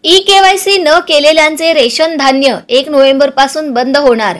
E-KYC न केलेल्यांचे ration धान्य 1 November पासून बंद होणार।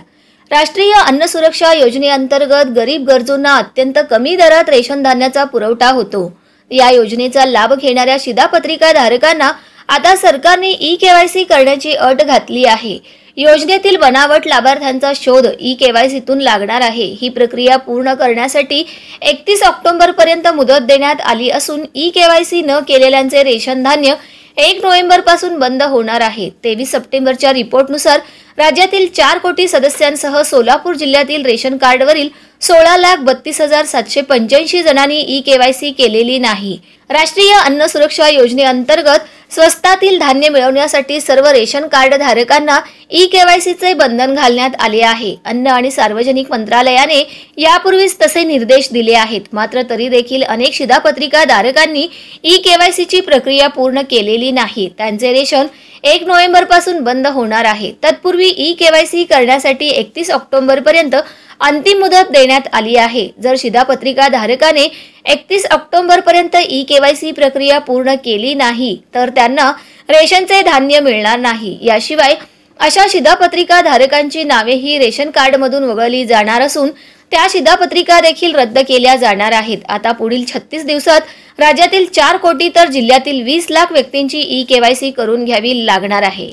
राष्ट्रीय अन्न सुरक्षा योजनेअंतर्गत गरीब गरजूंना अत्यंत कमी दरात रेशन धान्याचा पुरवठा होतो। या योजनेचा लाभ घेणाऱ्या शिधापत्रिका धारकांना आता सरकारने ई-केवायसी करण्याची अट घातली आहे। योजनेतील बनावट लाभार्थ्यांचा शोध ई-केवायसीतून लागणार आहे। ही प्रक्रिया पूर्ण करण्यासाठी 31 ऑक्टोबर पर्यंत मुदत देण्यात आली असून ई-केवायसी न केलेल्यांचे रेशन धान्य 1 नोव्हेंबर पासून बंद होणार आहे। 23 सप्टेंबरच्या रिपोर्टनुसार राज्यातील 4 कोटी सदस्यांसह सोलापूर जिल्ह्यातील रेशन कार्डवरील 16,32,785 जणांनी ई-केवायसी केलेली नाही। राष्ट्रीय अन्न सुरक्षा योजनेअंतर्गत स्वस्तातील धान्य मिळवण्यासाठी सर्व रेशन कार्ड धारकांना ई-केवायसीचे बंधन घालण्यात आले आहे। अन्न आणि सार्वजनिक मंत्रालयाने यापूर्वीच तसे निर्देश दिले आहेत। मात्र तरी देखील अनेक शिधापत्रिका धारकांनी ई-केवायसीची प्रक्रिया पूर्ण केलेली नाही। त्यांचे रेशन 1 नोव्हेंबर पासून बंद होणार आहे। तत्पूर्वी ई-केवायसी करण्यासाठी 31 ऑक्टोबर पर्यंत अंतिम मुदत देण्यात आली आहे। जर शिधापत्रिका धारकाने 31 ऑक्टोबर पर्यंत ई-केवायसी प्रक्रिया पूर्ण केली नाही तर त्यांना रेशनचे धान्य मिळणार नाही। याशिवाय अशा शिधापत्रिका धारकांची नावे ही रेशन कार्ड मधून वगळली जाणार असून त्या शिधापत्रिका देखील रद्द केल्या जाणार आहेत। आता पुढील 36 दिवसात राज्यातील 4 कोटी तर जिल्ह्यातील 20 लाख व्यक्तींची ई-केवायसी करून घ्यावी लागणार आहे।